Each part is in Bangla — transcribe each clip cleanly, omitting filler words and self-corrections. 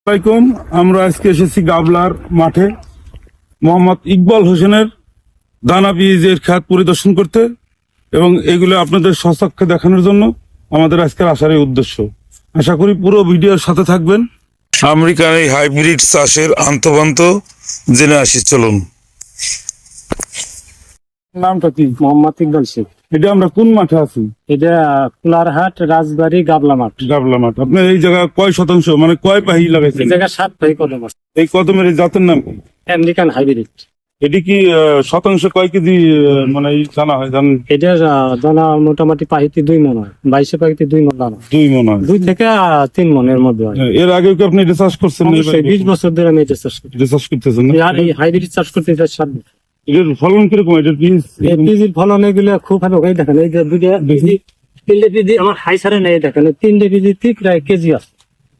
আসসালামাইকুম। আমরা আজকে এসেছি গাবলার মাঠে মোহাম্মদ ইকবাল হোসেনের দানা বীজের খাত পরিদর্শন করতে এবং এগুলো আপনাদের সচক্ষে দেখানোর জন্য আমাদের আজকের আসার এই উদ্দেশ্য। আশা করি পুরো ভিডিওর সাথে থাকবেন। আমেরিকান এই হাইব্রিড চাষের আন্তঃপান্ত জেনে আসি, চলুন। নামটা কি? মোহাম্মদ ইকবাল শেখ। এটা আমরা কোন মাঠে আছি? এটা কুলারহাট রাজবাড়ি গাবলা মাঠ। গাবলা মাঠ। আপনার এই জায়গা কয় শতাংশ, মানে কয় পাহি লাগাইছেন? এই জায়গা 7 ভাই কদম আছে। এই কদমের এই জাতের নাম কি? American hybrid. এটি কি শতাংশ কয় কেজি মানে জানা হয় জানেন? এটা দানা মোটামুটি পাহিতে 2 মন হয়, 22 পাহিতে 2 মন দানা। 2 মন হয়। 2 থেকে 3 মনের মধ্যে হয়। এর আগে কি আপনি এটা চাষ করছেন? অবশ্যই 20 বছর ধরে আমি এটা চাষ করি। এটা চাষ করতেছেন না? আর এই হাইব্রিড চাষ করতে 7 বছর। এটার ফলন কিরকম? এটার বীজ এই পিজির ফলন এগুলো খুব ভালো। এই দেখেন, এই যে দুইটা পিজি, 3টে পিজি আমার হাইসারে নেই। দেখেন 3টে পিজি ঠিক প্রায় কেজি আছে।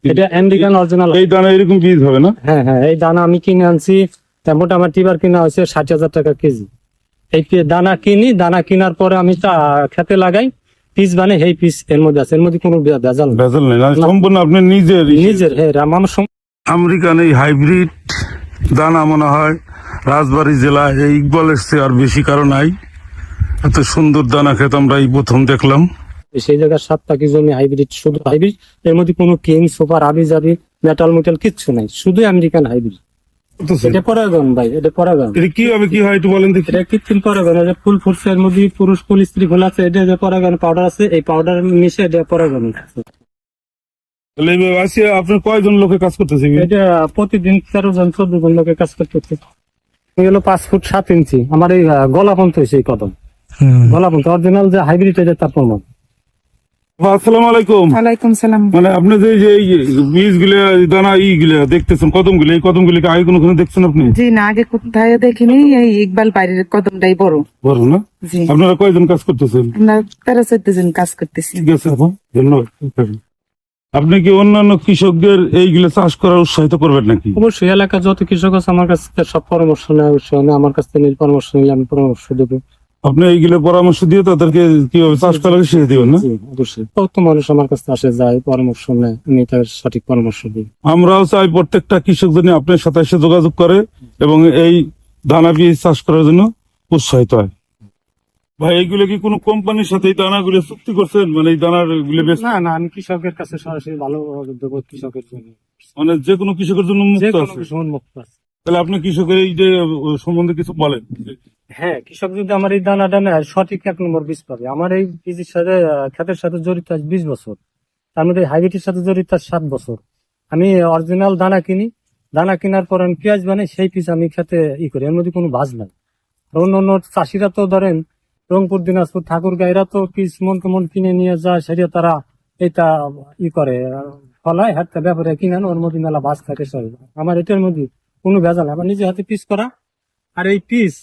এটা আমেরিকান অরিজিনাল। এই দানা এরকম বীজ হবে না? হ্যাঁ হ্যাঁ, এই দানা আমি কিনে আনছি। তা মোটামুটি এবার কিনা হয়েছে 60,000 টাকা কেজি। এই দানা কিনি, দানা কেনার পরে আমি তা খেতে লাগাই, পিস বানাই। এই পিস এর মধ্যে আছে, এর মধ্যে কোনো ভেজাল নেই। ভেজাল নেই, সম্পূর্ণ আপনি নিজের। হ্যাঁ আমার আমেরিকান এই হাইব্রিড দানা মনে হয় রাজবাড়ী জেলায় এই ইকবালের চেয়ে আর বেশি কারো নাই। এত সুন্দর দানা খেতে আমরা এই প্রথম দেখলাম। সেই জায়গায় 7 টাকি জমি হাইব্রিড, শুধু হাইব্রিড। এর মধ্যে কোনো কিং সুপার আবি যাবি মেটাল মেটাল কিচ্ছু নাই, শুধু আমেরিকান হাইব্রিড। এটা পরাগন ভাই, এটা পরাগন। এটা কিভাবে কি হয় একটু বলেন দেখি। এটা কৃত্রিম পরাগন। এটা ফুল ফুটছে, এর মধ্যে পুরুষ ফুল স্ত্রী ফুল আছে। এটা যে পরাগন পাউডার আছে, এই পাউডার মিশে এটা পরাগন। তাহলে এইভাবে আসি, আপনার কয়জন লোকে কাজ করতেছে? এটা প্রতিদিন 13 জন 14 জন লোকের কাজ করতেছে। এগুলো 5 ফুট 7 ইঞ্চি। আমার এই গলা পর্যন্ত হয়েছে এই কদম। গলা পর্যন্ত অরিজিনাল যে হাইব্রিড, এটা তার প্রমাণ। আসসালামু আলাইকুম। ওয়ালাইকুম সালাম। মানে আপনি যে এই বীজ গুলা দানা ইগুলা দেখতেছেন, কদম গুলো, এই কদম গুলিকে আগে কোনোখানে দেখছেন আপনি? জি না, আগে কোথায় দেখিনি। এই ইকবাল বাড়ির কদমটাই বড়। বড় না? জি। আপনারা কয়জন কাজ করতেছেন? আমরা 13-14 জন কাজ করতেছি। ঠিক আছে, ধন্যবাদ। আপনি কি অন্যান্য কৃষকদের এইগুলো চাষ করার উৎসাহিত করবেন নাকি? অবশ্যই এলাকা যত কৃষক আছে আমার কাছ থেকে সব পরামর্শ নেয়। অবশ্যই আমার কাছ থেকে পরামর্শ নিলে আমি পরামর্শ দেবো। আপনি এইগুলো পরামর্শ দিয়ে তাদেরকে কিভাবে চাষ করা লাগে শিখে দিবেন না? জি, অবশ্যই। কত মানুষ আমার কাছে আসে যায়, পরামর্শ নেয়, আমি তার সঠিক পরামর্শ দিই। আমরাও চাই প্রত্যেকটা কৃষক যেন আপনার সাথে এসে যোগাযোগ করে এবং এই দানা বীজ চাষ করার জন্য উৎসাহিত হয়। ভাই, এইগুলো কি কোনো কোম্পানির সাথে এই দানাগুলো চুক্তি করছেন? মানে এই দানার গুলো বেশ না না, আমি কৃষকের কাছে সরাসরি ভালো দেবো কৃষকের জন্য। মানে যে কোনো কৃষকের জন্য যে মুক্ত কোনো আছে। কৃষক মুক্ত আছে। তাহলে আপনি কৃষকের এই যে সম্বন্ধে কিছু বলেন। হ্যাঁ, কৃষক যদি আমার এই দানাটা নেয়, সঠিক 1 নম্বর বীজ পাবে। আমার এই বীজের সাথে ক্ষেতের সাথে জড়িত আজ 20 বছর। তার মধ্যে হাইব্রিডের সাথে জড়িত 7 বছর। আমি অরিজিনাল দানা কিনি, দানা কেনার পর আমি পেঁয়াজ বানাই, সেই পিস আমি খেতে করি। এর মধ্যে কোনো বাজ নাই। অন্য অন্য চাষিরা তো ধরেন রংপুর, দিনাজপুর, ঠাকুরগাঁ, এরা তো পিস মন কেমন কিনে নিয়ে যায়, সেটা তারা এটা করে ফলায় হাতে ব্যাপারে কিনেন। ওর মধ্যে মেলা বাজ থাকে সব। আমার এটার মধ্যে কোনো ভেজাল নাই। আমার নিজের হাতে পিস করা, আর এই পিস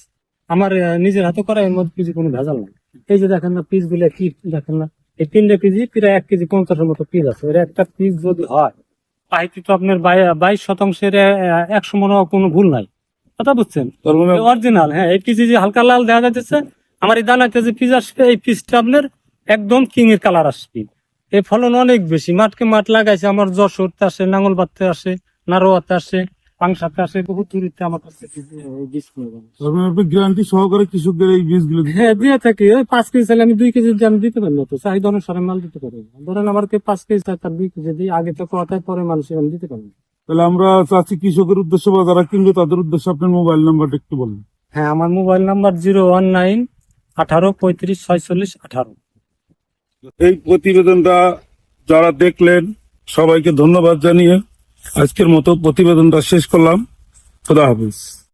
আমার নিজের হাতে করা, এর মধ্যে কিছু কোনো ভেজাল নাই। এই যে দেখেন না পিস গুলো, কি দেখেন না, এই 3টে পিজি প্রায় 1 কেজি 50-এর মতো পিস আছে। এর একটা পিস যদি হয় পাইতে তো আপনার 22%, 100 মনে কোনো ভুল নাই। কথা বুঝছেন? তার মানে অরিজিনাল। হ্যাঁ, এই পিস যে হালকা লাল দেখা যাচ্ছে, আমার এই দানাতে যে পিস আসবে, এই পিসটা আপনার একদম কিং এর কালার আসবে। এই ফলন অনেক বেশি। মাঠকে মাঠ লাগাইছে আমার, যশোরতে আসে, নাঙ্গলবাদতে আসে, নারোয়াতে আসে, পাংশাতে আসে, বহুত দূরিতে আমার কাছে বীজ কিনে দেন। তার মানে আপনি গ্যারান্টি সহকারে কৃষকদের এই বীজগুলো দিচ্ছেন? হ্যাঁ, দিয়ে থাকি। ওই 5 কেজি চাইলে আমি 2 কেজি দিয়ে আমি দিতে পারি না, তো চাহিদা অনুসারে মাল দিতে পারি। ধরেন আমার 5 কেজি চাই, তার 2 কেজি দিই। আগে তো কথায় পরে মানুষ আমি দিতে পারি না। তাহলে আমরা চাচ্ছি কৃষকের উদ্দেশ্যে বা যারা কিনবে তাদের উদ্দেশ্যে আপনার মোবাইল নাম্বারটা একটু বলুন। হ্যাঁ, আমার মোবাইল নাম্বার 019 18 35 46 18। এই প্রতিবেদনটা যারা দেখলেন সবাইকে ধন্যবাদ জানিয়ে আজকের মতো প্রতিবেদনটা শেষ করলাম। খোদা হাফিজ।